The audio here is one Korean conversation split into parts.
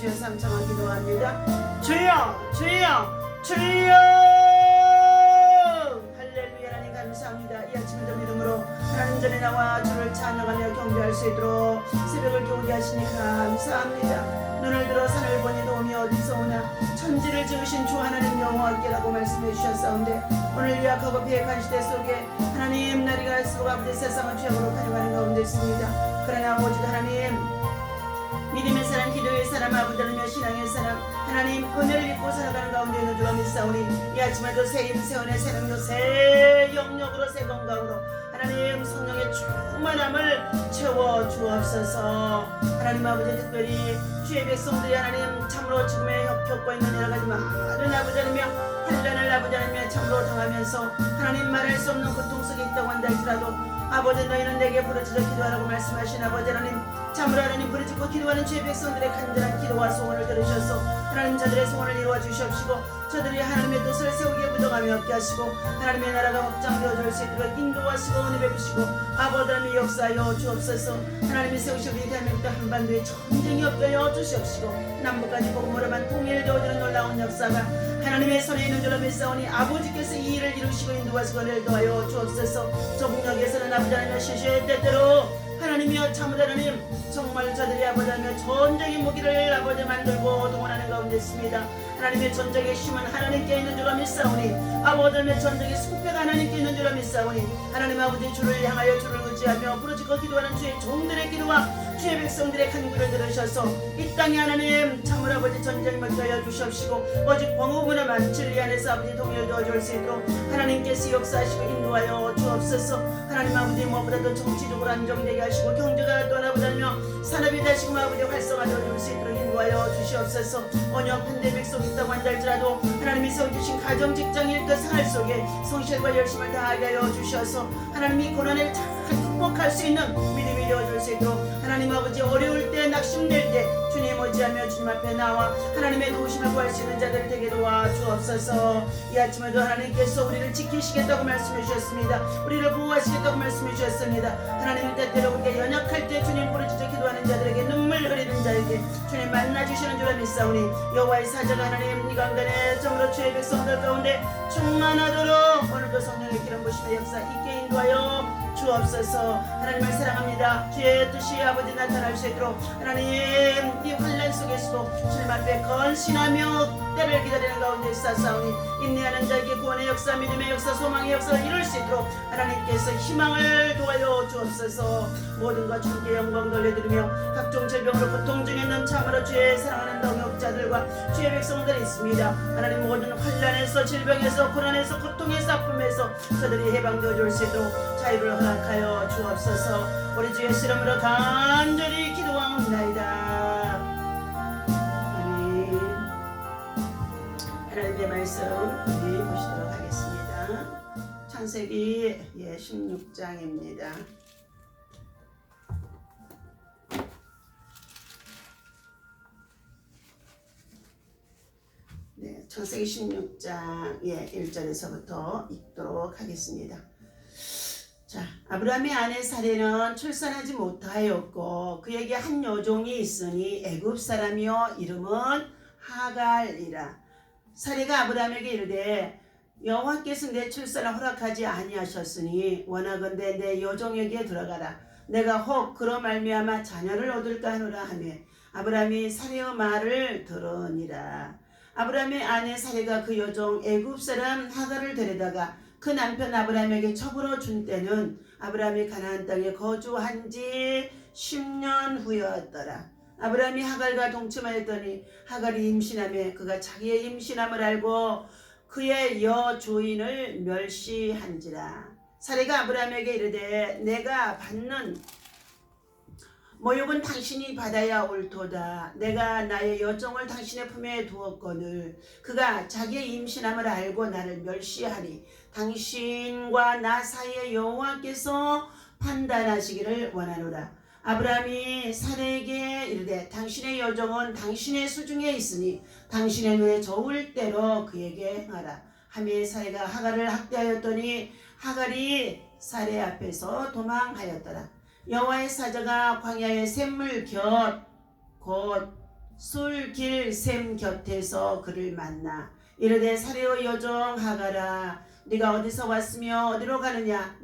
주여 삼창을 기도합니다. 주여 주여 주여 할렐루야. 하나님 감사합니다. 이 아침에도 믿음으로 하나님 전에 나와 주를 찬양하며 경배할 수 있도록 새벽을 겨우게 하시니 감사합니다. 눈을 들어 산을 보니 도움이 어디서 오나 천지를 지으신 주 하나님 여호와께라고 말씀해 주셨사온데 오늘 유약하고 패역한 시대 속에 하나님 날이 갈수록 아버지 세상을 죄악으로 가져가는 가운데 있습니다. 그러나 오직 하나님 믿음의 사람, 기도의 사람, 아버지를 신앙의 사람, 하나님 은혜를 입고 살아가는 가운데 있는 줄로 믿사오니 이 아침에도 새 힘, 새 은혜, 새 능력, 새 영역으로, 새 건강으로 하나님 성령의 충만함을 채워 주옵소서. 하나님 아버지 특별히 주의 백성들이 하나님 참으로 지금에 겪고 있는 여러 가지 많은 아버지 하나며 환난을 아버지 하나며 참으로 당하면서 하나님 말할 수 없는 고통 속에 있다고 한다 할지라도 아버지 너희는 내게 부르짖어 기도하라고 말씀하신 아버지 하나님 참으로 하나님 부르짖고 기도하는 주의 백성들의 간절한 기도와 소원을 들으셔서 하나님 저들의 소원을 이루어 주시옵시고 저들이 하나님의 뜻을 세우기에 무동함이 없게 하시고 하나님의 나라가 확장되어질 수 있도록 인도하시고 은혜 베푸시고 아버지 하나님 역사하여 주옵소서. 하나님이 세우신 우리 대한민국 한반도에 전쟁이 없게 하여 주시옵시고 남북까지 복음으로만 통일되어지는 놀라운 역사가 하나님의 손에 있는 줄로 믿사오니 아버지께서 이 일을 이루시고 인도하시고 은혜를 더하여 주옵소서. 조국역에서는 아버지 하나님 시시의 때때로 하나님이여 참으로 하나님 정말 저들이 아버지 하나님 전쟁의 무기를 아버지 만들고 동원하는 가운데 있습니다. 하나님의 전쟁의 힘은 하나님께 있는 줄로 믿사오니 아버지 하나님의 전쟁의 승패가 하나님께 있는 줄로 믿사오니 하나님 아버지 주를 향하여 주를 의지하며 부르짖고 기도하는 주의 종들의 기도와 주의 백성들의 간구를 들으셔서 이 땅에 하나님 참으로 아버지 전쟁을 멈춰 주시옵시고 오직 공의문화만 진리 안에서 아버지 동일되어 줄 수 있도록 하나님께서 역사하시고 인도하여 주옵소서. 하나님 아버지 무엇보다도 정치적으로 안정되게 하시고 경제가 떠나보다며 산업이 다시금 아버지 활성화되어 줄 수 있도록 인도하여 주시옵소서. 언영 팬데믹 속에 있다고 한다 할지라도 하나님이 세워주신 가정 직장 일터 생활 속에 성실과 열심을 다하게 하여 주셔서 하나님이 고난을 잘 극복할 수 있는 믿음이 되어줄 수 있도록 하나님 아버지 어려울 때 낙심될 때 주님 의지하며 주님 앞에 나와 하나님의 도우심을 구할 수 있는 자들을 되게 도와 주옵소서. 이 아침에도 하나님께서 우리를 지키시겠다고 말씀해 주셨습니다. 우리를 보호하시겠다고 말씀해 주셨습니다. 하나님 때때로 우리가 연약할 때 주님 부르짖어 기도하는 자들에게 눈물 흘리는 자에게 주님 만나주시는 줄을 믿사오니 여호와의 사자가 하나님 이 강단에 정으로 주의 백성들 가운데 충만하도록 오늘도 성령의 기름 부심의 역사 있게 인도하여 주옵소서. 하나님을 사랑합니다. 주의 뜻이 아버지 나타날 수 있도록 하나님 이 환난 속에서도 주님 앞에 건신하며 때를 기다리는 가운데 있사오니 인내하는 자에게 구원의 역사, 믿음의 역사, 소망의 역사를 이룰 수 있도록 하나님께서 희망을 도와여 주옵소서. 모든 것 주께 영광 돌려드리며 각종 질병으로 고통 중에 있는 참으로 주의 사랑하는 동역자들과 주의 백성들이 있습니다. 하나님 모든 환난에서 질병에서 고난에서 고통에서 아픔에서 저들이 해방되어 줄 수 있도록 자유를 허락하여 주옵소서. 우리 주 예수 이름으로 간절히 기도하옵나이다. 아멘. 하나님의 말씀 우리 보시도록 하겠습니다. 창세기 16장입니다. 네, 창세기 16장 1절에서부터 읽도록 하겠습니다. 자, 아브라함의 아내 사레는 출산하지 못하였고 그에게 한 여종이 있으니 애굽 사람이요 이름은 하갈이라. 사레가 아브라함에게 이르되 여호와께서 내 출산을 허락하지 아니하셨으니 원하건대 내 여종에게 들어가라. 내가 혹 그로 말미암아 자녀를 얻을까 하노라 하며 아브라함이 사레의 말을 들으니라. 아브라함의 아내 사레가 그 여종 애굽 사람 하갈을 데려다가 그 남편 아브라함에게 첩으로 준 때는 아브라함이 가나안 땅에 거주한 지 10년 후였더라. 아브라함이 하갈과 동침하였더니 하갈이 임신하며 그가 자기의 임신함을 알고 그의 여주인을 멸시한지라. 사레가 아브라함에게 이르되 내가 받는 모욕은 당신이 받아야 옳도다. 내가 나의 여종을 당신의 품에 두었거늘 그가 자기의 임신함을 알고 나를 멸시하니 당신과 나 사이에 여호와께서 판단하시기를 원하노라. 아브라함이 사레에게 이르되 당신의 여종은 당신의 수중에 있으니 당신의 눈에 좋을 대로 그에게 행하라 하며 사레가 하갈을 학대하였더니 하갈이 사레 앞에서 도망하였더라. 여호와의 사자가 광야의 샘물 곁 곧 술길 샘 곁에서 그를 만나 이르되 사레의 여종 하가라 네가 어디서 왔으며 어디로 가느냐.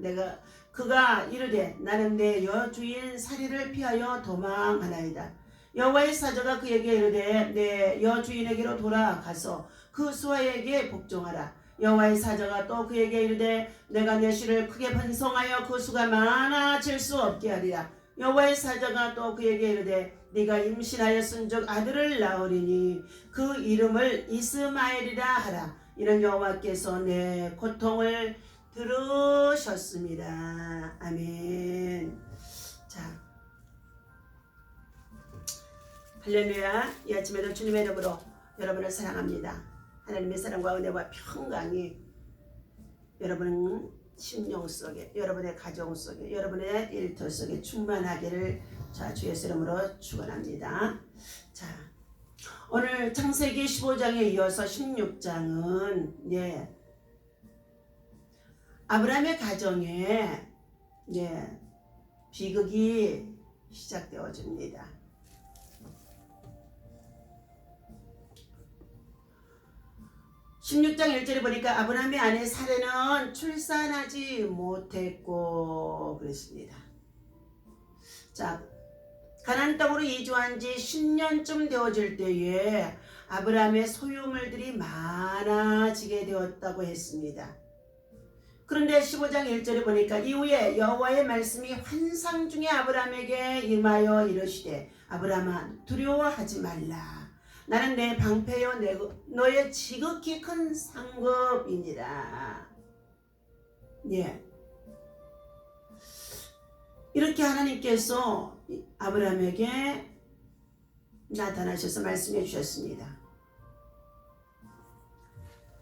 그가 이르되 나는 내 여주인 사리를 피하여 도망하나이다. 여호와의 사자가 그에게 이르되 내 여주인에게로 돌아가서 그 수하에게 복종하라. 여호와의 사자가 또 그에게 이르되 내가 내 씨를 크게 번성하여 그 수가 많아질 수 없게 하리라. 여호와의 사자가 또 그에게 이르되 네가 임신하였은즉 아들을 낳으리니 그 이름을 이스마엘이라 하라. 이는 여호와께서 내 고통을 들으셨습니다. 아멘. 자, 할렐루야. 이 아침에도 주님의 이름으로 여러분을 사랑합니다. 하나님의 사랑과 은혜와 평강이 여러분 심령 속에, 여러분의 가정 속에, 여러분의 일터 속에 충만하기를 주 예수 이름으로 축원합니다. 자, 오늘 창세기 15장에 이어서 16장은 아브라함의 가정에 비극이 시작되어집니다. 16장 1절에 보니까 아브라함의 아내 사레는 출산하지 못했고 그랬습니다. 자, 가나안 땅으로 이주한 지 10년쯤 되어질 때에 아브라함의 소유물들이 많아지게 되었다고 했습니다. 그런데 15장 1절에 보니까 이후에 여호와의 말씀이 환상 중에 아브라함에게 임하여 이르시되 아브라함아 두려워하지 말라. 나는 내 방패여 너의 지극히 큰 상급이니라. 이렇게 하나님께서 아브라함에게 나타나셔서 말씀해 주셨습니다.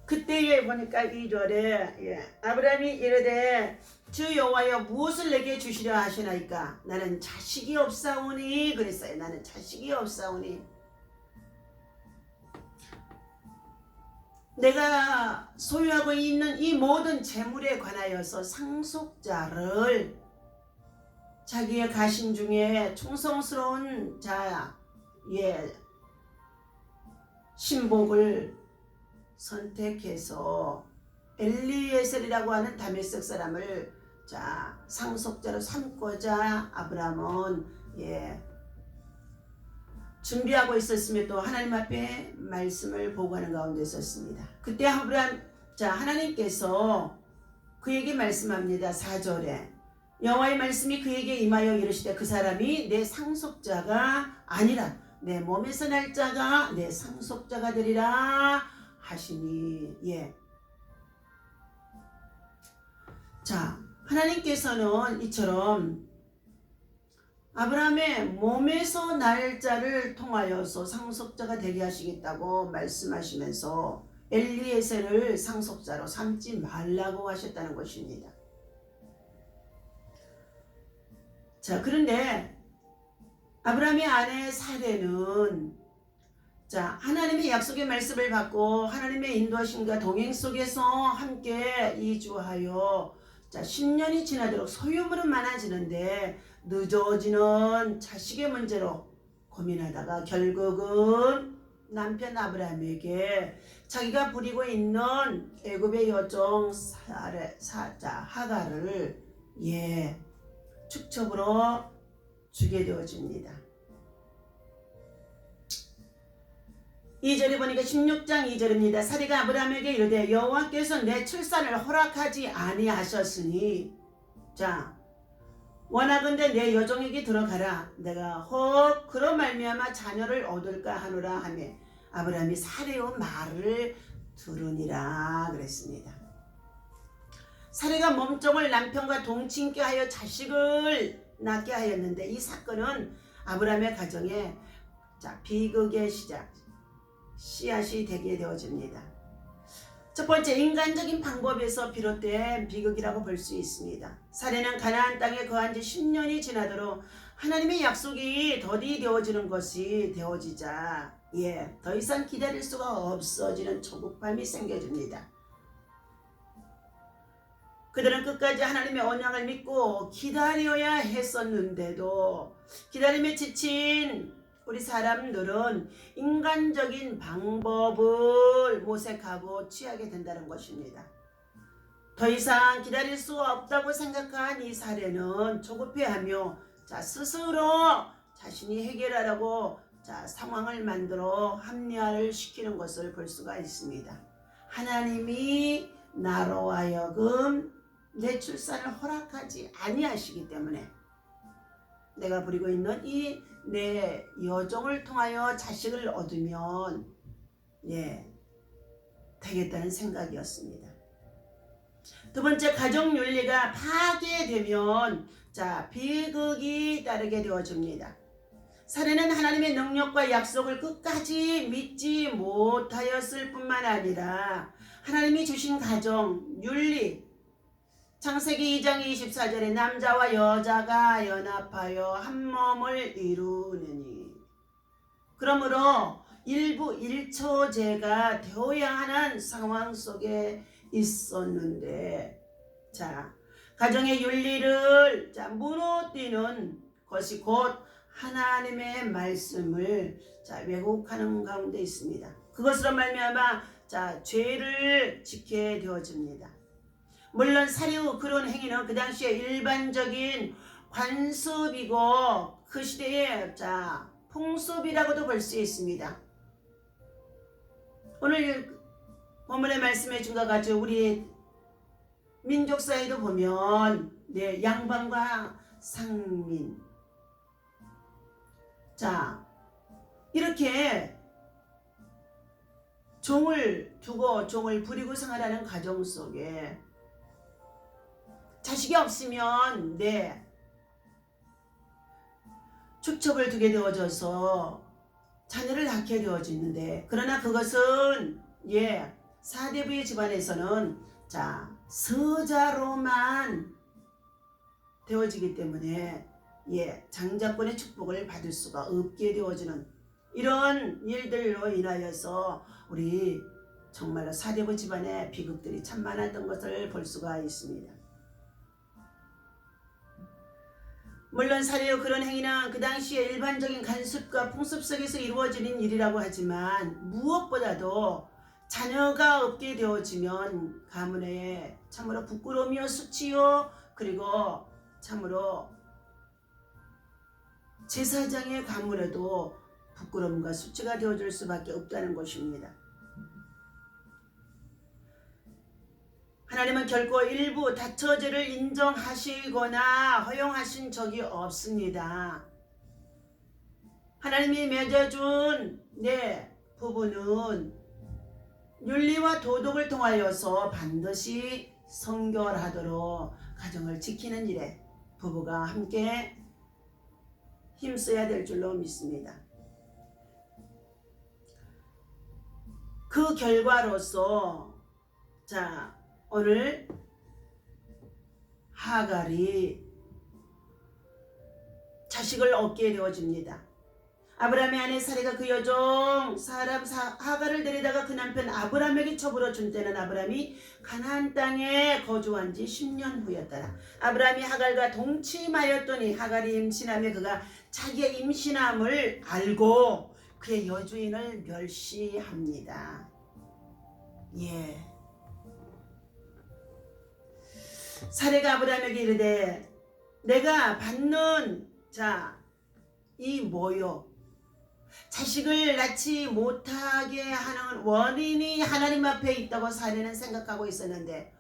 그때에 보니까 2절에 아브라함이 이르되 주 여호와여 무엇을 내게 주시려 하시나이까. 나는 자식이 없사오니 그랬어요. 나는 자식이 없사오니. 내가 소유하고 있는 이 모든 재물에 관하여서 상속자를 자기의 가신 중에 충성스러운 신복을 선택해서 엘리에셀이라고 하는 다메섹 사람을 상속자로 삼고자 아브라함은 준비하고 있었음에도 하나님 앞에 말씀을 보고하는 가운데 있었습니다. 그때 하나님께서 그에게 말씀합니다. 4절에 여호와의 말씀이 그에게 임하여 이르시되 그 사람이 내 상속자가 아니라 내 몸에서 날 자가 내 상속자가 되리라 하시니. 자, 하나님께서는 이처럼 아브라함의 몸에서 날 자를 통하여서 상속자가 되게 하시겠다고 말씀하시면서 엘리에셀을 상속자로 삼지 말라고 하셨다는 것입니다. 자, 그런데 아브라함의 아내 사레는 하나님의 약속의 말씀을 받고 하나님의 인도하심과 동행 속에서 함께 이주하여 10년이 지나도록 소유물은 많아지는데 늦어지는 자식의 문제로 고민하다가 결국은 남편 아브라함에게 자기가 부리고 있는 애굽의 여종 하가를 축첩으로 주게 되어집니다. 2절에 보니까 16장 2절입니다. 사리가 아브라함에게 이르되 여호와께서 내 출산을 허락하지 아니하셨으니 원하건대 내 여종에게 들어가라. 내가 혹 그로 말미암아 자녀를 얻을까 하노라 하며 아브라함이 사레의 말을 들으니라 그랬습니다. 사레가 몸종을 남편과 동침케 하여 자식을 낳게 하였는데 이 사건은 아브라함의 가정에 비극의 씨앗이 되게 되어집니다. 첫 번째, 인간적인 방법에서 비롯된 비극이라고 볼 수 있습니다. 사레는 가나안 땅에 거한 지 10년이 지나도록 하나님의 약속이 더디 되어지는 것이 되어지자 더 이상 기다릴 수가 없어지는 조급함이 생겨집니다. 그들은 끝까지 하나님의 언약을 믿고 기다려야 했었는데도 기다림에 지친 우리 사람들은 인간적인 방법을 모색하고 취하게 된다는 것입니다. 더 이상 기다릴 수 없다고 생각한 이 사례는 조급해하며 스스로 자신이 해결하라고 상황을 만들어 합리화를 시키는 것을 볼 수가 있습니다. 하나님이 나로 하여금 내 출산을 허락하지 아니하시기 때문에 내가 부리고 있는 이 내 여종을 통하여 자식을 얻으면 되겠다는 생각이었습니다. 두 번째, 가정 윤리가 파괴되면 비극이 따르게 되어집니다. 사례는 하나님의 능력과 약속을 끝까지 믿지 못하였을 뿐만 아니라 하나님이 주신 가정 윤리, 창세기 2장 24절에 남자와 여자가 연합하여 한 몸을 이루느니, 그러므로 일부 일처제가 되어야 하는 상황 속에 있었는데 가정의 윤리를 무너뜨리는 것이 곧 하나님의 말씀을 왜곡하는 가운데 있습니다. 그것으로 말미암아 죄를 짓게 되어집니다. 물론 살해 후 그런 행위는 그 당시에 일반적인 관습이고 그 시대의 풍습이라고도 볼 수 있습니다. 오늘 본문의 말씀해 준 것 같이 우리 민족 사회도 보면 양반과 상민 이렇게 종을 두고 종을 부리고 생활하는 가정 속에 자식이 없으면 축첩을 두게 되어져서 자녀를 낳게 되어지는데, 그러나 그것은 사대부의 집안에서는 서자로만 되어지기 때문에 장자권의 축복을 받을 수가 없게 되어지는 이런 일들로 인하여서 우리 정말로 사대부 집안의 비극들이 참 많았던 것을 볼 수가 있습니다. 물론 살해 후 그런 행위는 그 당시에 일반적인 관습과 풍습 속에서 이루어지는 일이라고 하지만 무엇보다도 자녀가 없게 되어지면 가문에 참으로 부끄러움이요 수치요 그리고 참으로 제사장의 가문에도 부끄러움과 수치가 되어줄 수밖에 없다는 것입니다. 하나님은 결코 일부 다처제를 인정하시거나 허용하신 적이 없습니다. 하나님이 맺어준 부부는 윤리와 도덕을 통하여서 반드시 성결하도록 가정을 지키는 일에 부부가 함께 힘써야 될 줄로 믿습니다. 그 결과로서 오늘 하갈이 자식을 얻게 되어집니다. 아브라함의 아내 사레가 그 여종 하갈을 데리다가 그 남편 아브라함에게 첩으로 준 때는 아브라함이 가나안 땅에 거주한 지 10년 후였더라. 아브라함이 하갈과 동침하였더니 하갈이 임신하며 그가 자기의 임신함을 알고 그의 여주인을 멸시합니다. 사레가 아브라함에게 이르되 내가 받는 이 모욕, 자식을 낳지 못하게 하는 원인이 하나님 앞에 있다고 사레는 생각하고 있었는데,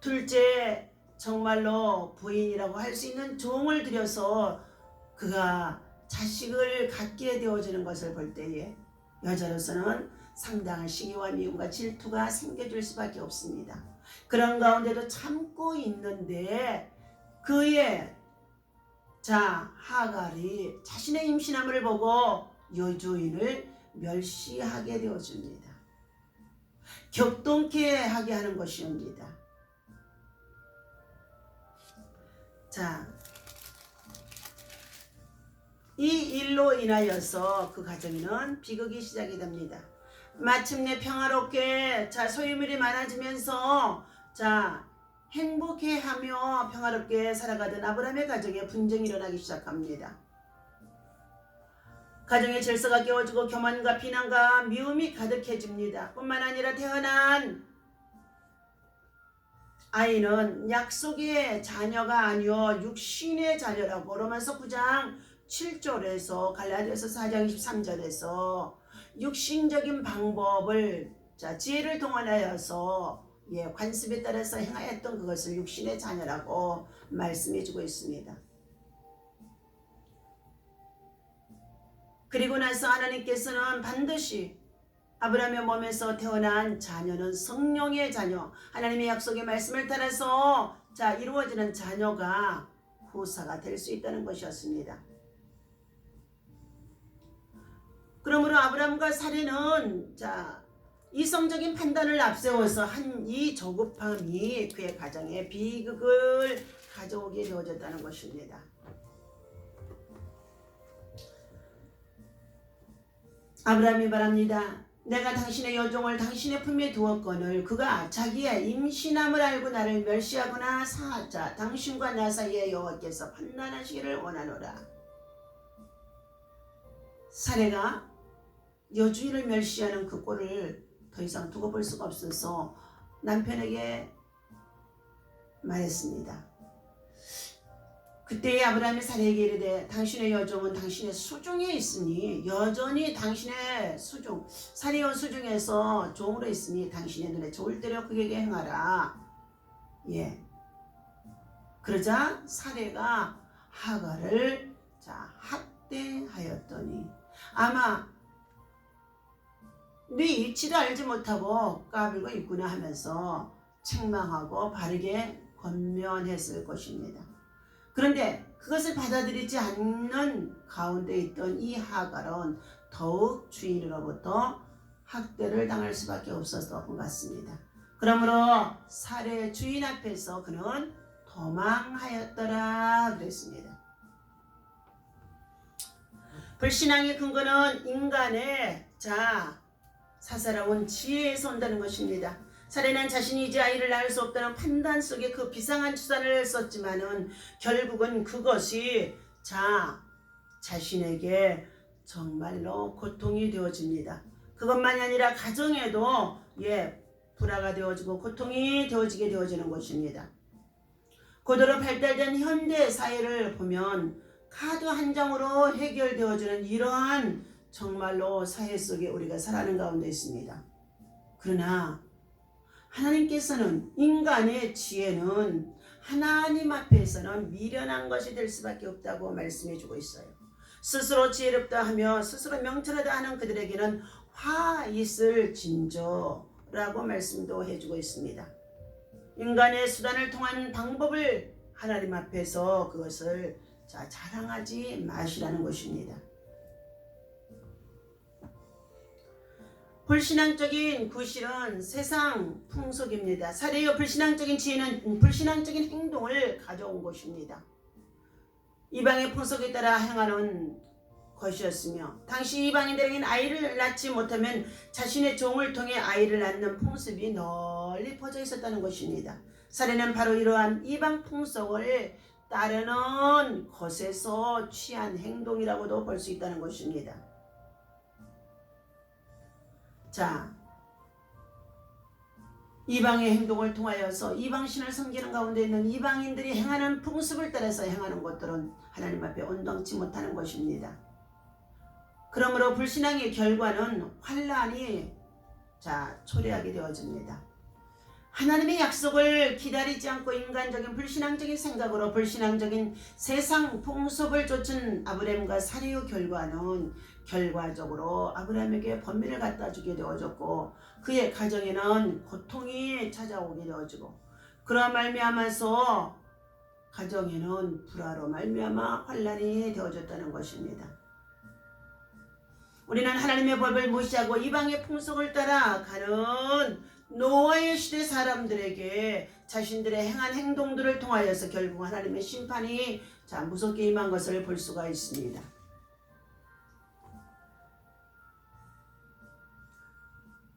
둘째 정말로 부인이라고 할 수 있는 종을 들여서 그가 자식을 갖게 되어지는 것을 볼 때에 여자로서는 상당한 시기와 미움과 질투가 생겨질 수밖에 없습니다. 그런 가운데도 참고 있는데 그의 하갈이 자신의 임신함을 보고 여주인을 멸시하게 되어줍니다. 격동케 하게 하는 것입니다. 이 일로 인하여서 그 가정에는 비극이 시작이 됩니다. 마침내 평화롭게 소유물이 많아지면서 행복해하며 평화롭게 살아가던 아브라함의 가정에 분쟁이 일어나기 시작합니다. 가정의 질서가 깨어지고 교만과 비난과 미움이 가득해집니다. 뿐만 아니라 태어난 아이는 약속의 자녀가 아니요 육신의 자녀라고 로마서 9장 7절에서 갈라디아서 4장 23절에서 육신적인 방법을 지혜를 동원하여서 관습에 따라서 행하였던 그것을 육신의 자녀라고 말씀해주고 있습니다. 그리고 나서 하나님께서는 반드시 아브라함의 몸에서 태어난 자녀는 성령의 자녀, 하나님의 약속의 말씀을 따라서 이루어지는 자녀가 후사가 될 수 있다는 것이었습니다. 그러므로 아브라함과 사례는 이성적인 판단을 앞세워서 한 이 저급함이 그의 가정에 비극을 가져오게 되어졌다는 것입니다. 아브라함이 말합니다. 내가 당신의 여종을 당신의 품에 두었거늘 그가 자기의 임신함을 알고 나를 멸시하거나 사하자 당신과 나 사이에 여호와께서 판단하시기를 원하노라. 사례가 여주인을 멸시하는 그 꼴을 더 이상 두고 볼 수가 없어서 남편에게 말했습니다. 그때 아브라함이 사례에게 이르되 당신의 여종은 당신의 수중에 있으니 여전히 당신의 수중 사례의 수중에서 종으로 있으니 당신의 눈에 좋을 대로 그에게 행하라. 그러자 사례가 하갈을 학대하였더니 아마 네 이치도 알지 못하고 까불고 있구나 하면서 책망하고 바르게 권면했을 것입니다. 그런데 그것을 받아들이지 않는 가운데 있던 이 하갈은 더욱 주인으로부터 학대를 당할 수밖에 없었던 것 같습니다. 그러므로 사례 주인 앞에서 그는 도망하였더라 그랬습니다. 불신앙의 근거는 인간의 사사로운 지혜에서 온다는 것입니다. 사례는 자신이 이제 아이를 낳을 수 없다는 판단 속에 그 비상한 추산을 썼지만은 결국은 그것이 자신에게 정말로 고통이 되어집니다. 그것만이 아니라 가정에도 불화가 되어지고 고통이 되어지게 되어지는 것입니다. 고도로 발달된 현대 사회를 보면 카드 한 장으로 해결되어지는 이러한 정말로 사회 속에 우리가 살아가는 가운데 있습니다. 그러나 하나님께서는 인간의 지혜는 하나님 앞에서는 미련한 것이 될 수밖에 없다고 말씀해 주고 있어요. 스스로 지혜롭다 하며 스스로 명철하다 하는 그들에게는 화 있을 징조라고 말씀도 해주고 있습니다. 인간의 수단을 통한 방법을 하나님 앞에서 그것을 자랑하지 마시라는 것입니다. 불신앙적인 구실은 세상 풍속입니다. 사례의 불신앙적인 지혜는 불신앙적인 행동을 가져온 것입니다. 이방의 풍속에 따라 행하는 것이었으며 당시 이방인들에게는 아이를 낳지 못하면 자신의 종을 통해 아이를 낳는 풍습이 널리 퍼져 있었다는 것입니다. 사례는 바로 이러한 이방 풍속을 따르는 것에서 취한 행동이라고도 볼 수 있다는 것입니다. 이방의 행동을 통하여서 이방신을 섬기는 가운데 있는 이방인들이 행하는 풍습을 따라서 행하는 것들은 하나님 앞에 온당치 못하는 것입니다. 그러므로 불신앙의 결과는 환란이 초래하게 되어집니다. 하나님의 약속을 기다리지 않고 인간적인 불신앙적인 생각으로 불신앙적인 세상 풍습을 좇은 아브라함과 사례의 결과는 결과적으로 아브라함에게 번민을 갖다 주게 되어졌고 그의 가정에는 고통이 찾아오게 되어지고 그러한 말미암아서 가정에는 불화로 말미암아 환란이 되어졌다는 것입니다. 우리는 하나님의 법을 무시하고 이방의 풍속을 따라 가는 노아의 시대 사람들에게 자신들의 행한 행동들을 통하여서 결국 하나님의 심판이 무섭게 임한 것을 볼 수가 있습니다.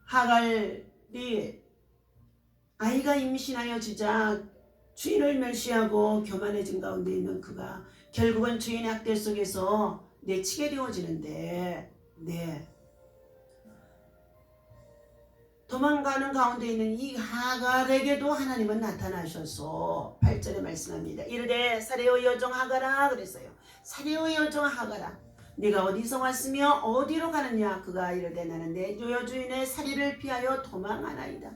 하갈이 아이가 임신하여 주자 주인을 멸시하고 교만해진 가운데 있는 그가 결국은 주인의 학대 속에서 내치게 되어지는데 도망가는 가운데 있는 이 하갈에게도 하나님은 나타나셔서 8절에 말씀합니다. 이르되 사레의 여종 하갈아 그랬어요. 사레의 여종 하갈아 네가 어디서 왔으며 어디로 가느냐. 그가 이르되 나는 내 여주인의 살이를 피하여 도망하나이다.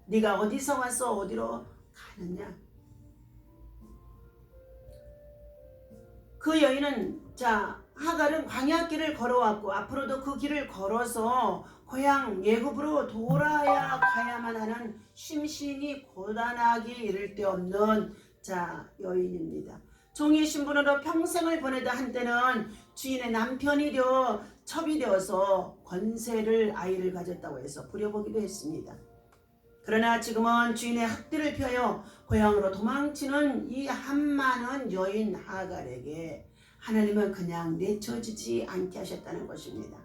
네가 어디서 와서 어디로 가느냐. 그 여인은 하갈은 광야길을 걸어왔고 앞으로도 그 길을 걸어서 고향 예굽으로 돌아야 가야만 하는 심신이 고단하기 이를 데 없는 여인입니다. 종의 신분으로 평생을 보내다 한때는 주인의 남편이 되어 첩이 되어서 권세를 아이를 가졌다고 해서 부려보기도 했습니다. 그러나 지금은 주인의 학대를 피하여 고향으로 도망치는 이 한많은 여인 하갈에게 하나님은 그냥 내쳐지지 않게 하셨다는 것입니다.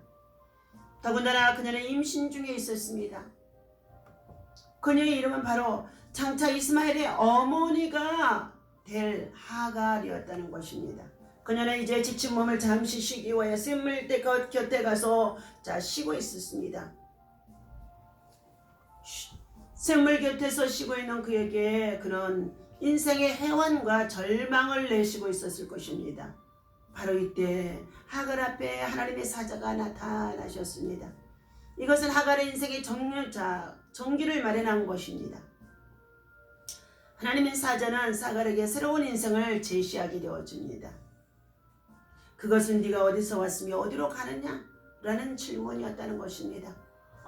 더군다나 그녀는 임신 중에 있었습니다. 그녀의 이름은 바로 장차 이스마엘의 어머니가 될 하갈이었다는 것입니다. 그녀는 이제 지친 몸을 잠시 쉬기 위해 샘물대 곁에 가서 쉬고 있었습니다. 샘물 곁에서 쉬고 있는 그에게 그는 인생의 해환과 절망을 내쉬고 있었을 것입니다. 바로 이때 하갈 앞에 하나님의 사자가 나타나셨습니다. 이것은 하갈의 인생의 정기를 마련한 것입니다. 하나님의 사자는 하갈에게 새로운 인생을 제시하게 되어줍니다. 그것은 네가 어디서 왔으며 어디로 가느냐? 라는 질문이었다는 것입니다.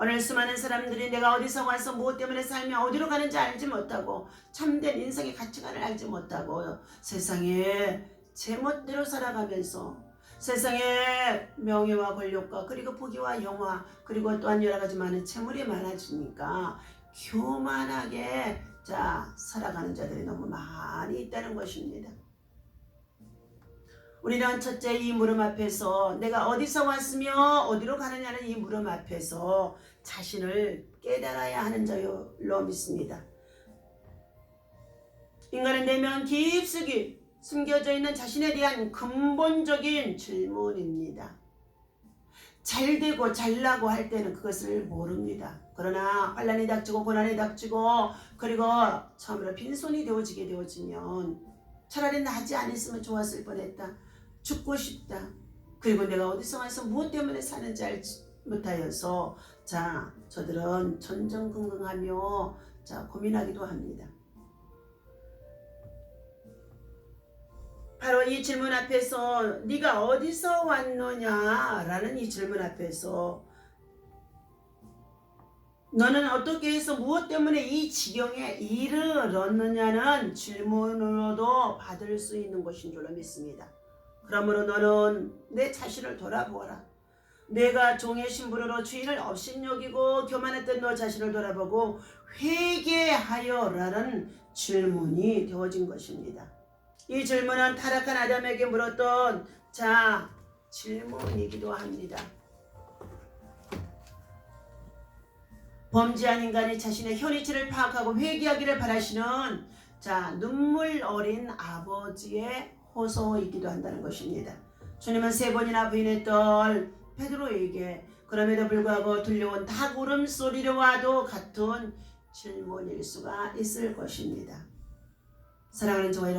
오늘 수많은 사람들이 내가 어디서 와서 무엇 때문에 살며 어디로 가는지 알지 못하고 참된 인생의 가치관을 알지 못하고 세상에 제멋대로 살아가면서 세상에 명예와 권력과 그리고 부귀와 영화 그리고 또한 여러 가지 많은 재물이 많아지니까 교만하게 살아가는 자들이 너무 많이 있다는 것입니다. 우리는 첫째 이 물음 앞에서 내가 어디서 왔으며 어디로 가느냐는 이 물음 앞에서 자신을 깨달아야 하는 자로 믿습니다. 인간의 내면 깊숙이 숨겨져 있는 자신에 대한 근본적인 질문입니다. 잘되고 잘나고 할 때는 그것을 모릅니다. 그러나 환난이 닥치고 고난이 닥치고 그리고 처음으로 빈손이 되어지면 차라리 나지 않았으면 좋았을 뻔했다. 죽고 싶다. 그리고 내가 어디서 와서 무엇 때문에 사는지 알지 못하여서 저들은 전전긍긍하며 고민하기도 합니다. 바로 이 질문 앞에서 네가 어디서 왔느냐라는 이 질문 앞에서 너는 어떻게 해서 무엇 때문에 이 지경에 이르렀느냐는 질문으로도 받을 수 있는 것인 줄로 믿습니다. 그러므로 너는 내 자신을 돌아보아라. 내가 종의 신분으로 주인을 업신여기고 교만했던 너 자신을 돌아보고 회개하여라는 질문이 되어진 것입니다. 이 질문은 타락한 아담에게 물었던 질문이기도 합니다. 범죄한 인간이 자신의 현위치를 파악하고 회개하기를 바라시는 눈물 어린 아버지의 호소이기도 한다는 것입니다. 주님은 3번이나 부인했던 베드로에게 그럼에도 불구하고 들려온 닭 울음소리와도 같은 질문일 수가 있을 것입니다. 사랑하는 저와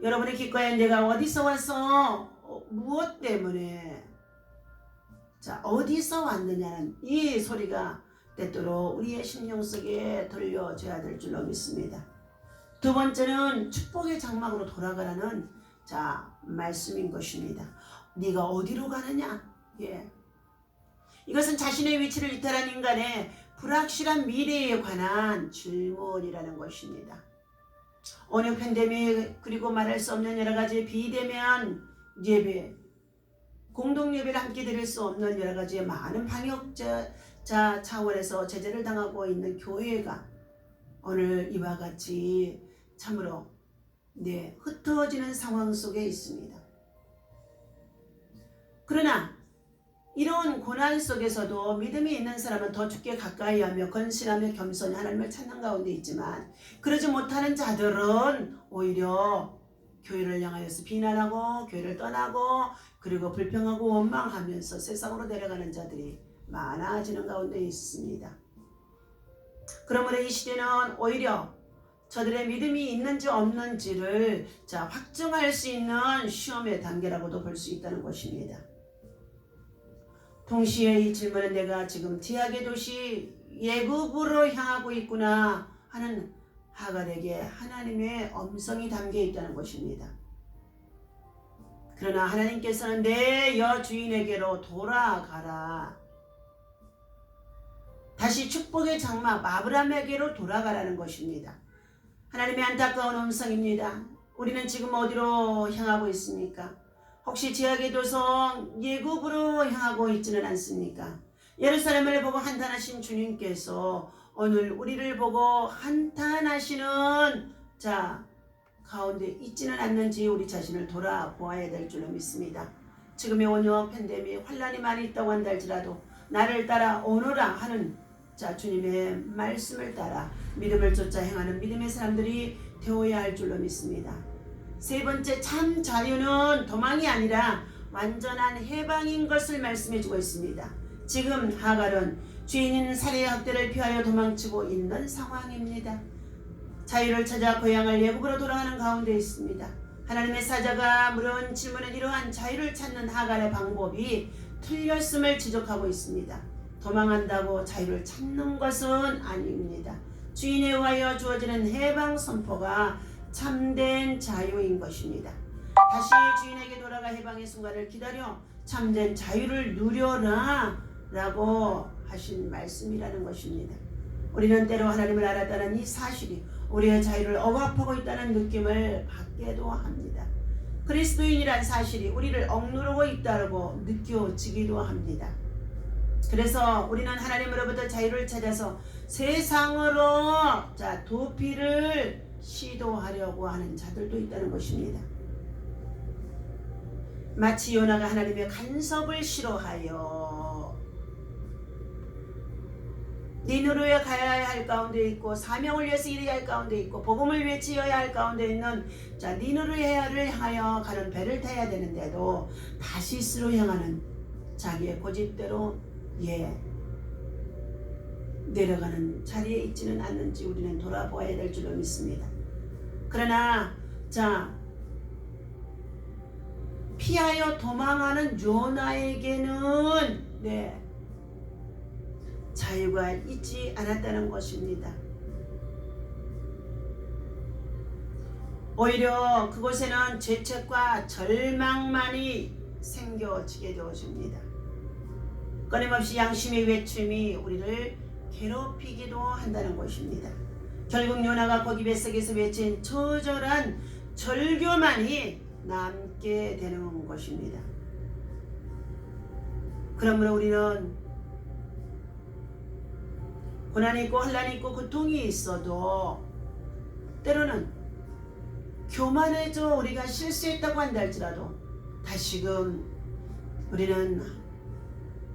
여러분의 귓가에 내가 어디서 와서 무엇 때문에 어디서 왔느냐는 이 소리가 때때로 우리의 심령 속에 들려져야 될 줄로 믿습니다. 두 번째는 축복의 장막으로 돌아가라는 말씀인 것입니다. 네가 어디로 가느냐? 이것은 자신의 위치를 이탈한 인간의 불확실한 미래에 관한 질문이라는 것입니다. 어느 팬데믹 그리고 말할 수 없는 여러 가지 비대면 예배, 공동 예배를 함께 드릴 수 없는 여러 가지의 많은 방역 차원에서 제재를 당하고 있는 교회가 오늘 이와 같이 참으로 흩어지는 상황 속에 있습니다. 그러나 이런 고난 속에서도 믿음이 있는 사람은 더 주께 가까이 하며 건실하며 겸손히 하나님을 찾는 가운데 있지만 그러지 못하는 자들은 오히려 교회를 향하여서 비난하고 교회를 떠나고 그리고 불평하고 원망하면서 세상으로 내려가는 자들이 많아지는 가운데 있습니다. 그러므로 이 시대는 오히려 저들의 믿음이 있는지 없는지를 확증할 수 있는 시험의 단계라고도 볼 수 있다는 것입니다. 동시에 이 질문은 내가 지금 제약의 도시 예굽으로 향하고 있구나 하는 하갈에게 하나님의 음성이 담겨 있다는 것입니다. 그러나 하나님께서는 내 여주인에게로 돌아가라. 다시 축복의 장막 아브라함에게로 돌아가라는 것입니다. 하나님의 안타까운 음성입니다. 우리는 지금 어디로 향하고 있습니까? 혹시 제약의 도성 예굽으로 향하고 있지는 않습니까? 예루살렘을 보고 한탄하신 주님께서 오늘 우리를 보고 한탄하시는 가운데 있지는 않는지 우리 자신을 돌아보아야 될 줄로 믿습니다. 지금의 원흉 팬데믹 환란이 많이 있다고 한다 할지라도 나를 따라 오너라 하는 주님의 말씀을 따라 믿음을 쫓아 행하는 믿음의 사람들이 되어야 할 줄로 믿습니다. 세 번째, 참 자유는 도망이 아니라 완전한 해방인 것을 말씀해 주고 있습니다. 지금 하갈은 주인인 살해의 학대를 피하여 도망치고 있는 상황입니다. 자유를 찾아 고향을 예굽으로 돌아가는 가운데 있습니다. 하나님의 사자가 물은 질문은 이러한 자유를 찾는 하갈의 방법이 틀렸음을 지적하고 있습니다. 도망한다고 자유를 찾는 것은 아닙니다. 주인에 의하여 주어지는 해방 선포가 참된 자유인 것입니다. 다시 주인에게 돌아가 해방의 순간을 기다려 참된 자유를 누려라 라고 하신 말씀이라는 것입니다. 우리는 때로 하나님을 알았다는 이 사실이 우리의 자유를 억압하고 있다는 느낌을 받기도 합니다. 그리스도인이란 사실이 우리를 억누르고 있다고 느껴지기도 합니다. 그래서 우리는 하나님으로부터 자유를 찾아서 세상으로 도피를 시도하려고 하는 자들도 있다는 것입니다. 마치 요나가 하나님의 간섭을 싫어하여 니느웨에 가야 할 가운데 있고 사명을 위해서 일해야 할 가운데 있고 복음을 외치어야 할 가운데 있는 니느웨를 향하여 가는 배를 타야 되는데도 다시스로 향하는 자기의 고집대로 내려가는 자리에 있지는 않는지 우리는 돌아보아야 될 줄로 믿습니다. 그러나 피하여 도망하는 요나에게는 자유가 있지 않았다는 것입니다. 오히려 그곳에는 죄책과 절망만이 생겨지게 되어집니다. 끊임없이 양심의 외침이 우리를 괴롭히기도 한다는 것입니다. 결국 요나가 고기 뱃속에서 외친 처절한 절규만이 남게 되는 것입니다. 그러므로 우리는 고난이 있고 환란이 있고 고통이 있어도 때로는 교만해져 우리가 실수했다고 한다 할지라도 다시금 우리는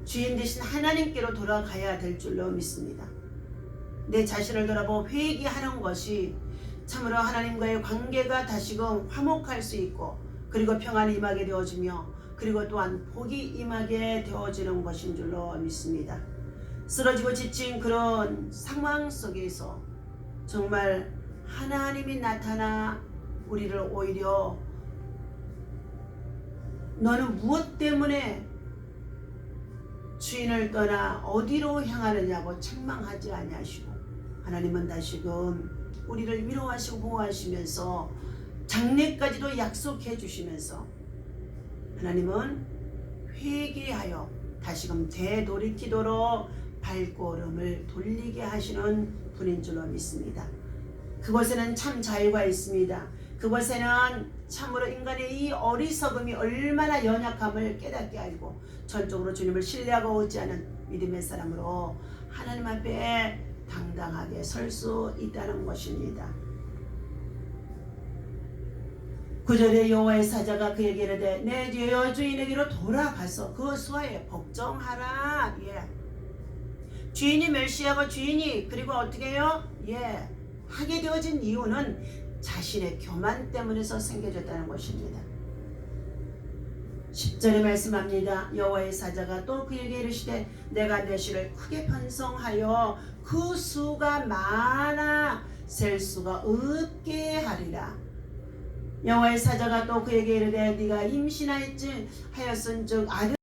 주인 되신 하나님께로 돌아가야 될 줄로 믿습니다. 내 자신을 돌아보고 회개하는 것이 참으로 하나님과의 관계가 다시금 화목할 수 있고 그리고 평안이 임하게 되어지며 그리고 또한 복이 임하게 되어지는 것인 줄로 믿습니다. 쓰러지고 지친 그런 상황 속에서 정말 하나님이 나타나 우리를 오히려 너는 무엇 때문에 주인을 떠나 어디로 향하느냐고 책망하지 아니하시고 하나님은 다시금 우리를 위로하시고 보호하시면서 장래까지도 약속해 주시면서 하나님은 회개하여 다시금 되돌이키도록 발걸음을 돌리게 하시는 분인 줄로 믿습니다. 그곳에는 참 자유가 있습니다. 그곳에는 참으로 인간의 이 어리석음이 얼마나 연약함을 깨닫게 알고 전적으로 주님을 신뢰하고 오지 않은 믿음의 사람으로 하나님 앞에 당당하게 설 수 있다는 것입니다. 9절에 여호와의 사자가 그에게 이르되 내 여주인에게로 돌아가서 그 수하에 복종하라. 주인이 멸시하고 주인이 그리고 어떻게 해요? 하게 되어진 이유는 자신의 교만 때문에서 생겨졌다는 것입니다. 10절에 말씀합니다. 여호와의 사자가 또 그에게 이르시되 내가 내 씨를 크게 편성하여 그 수가 많아 셀 수가 없게 하리라. 여호와의 사자가 또 그에게 이르되 네가 임신하였은즉 아들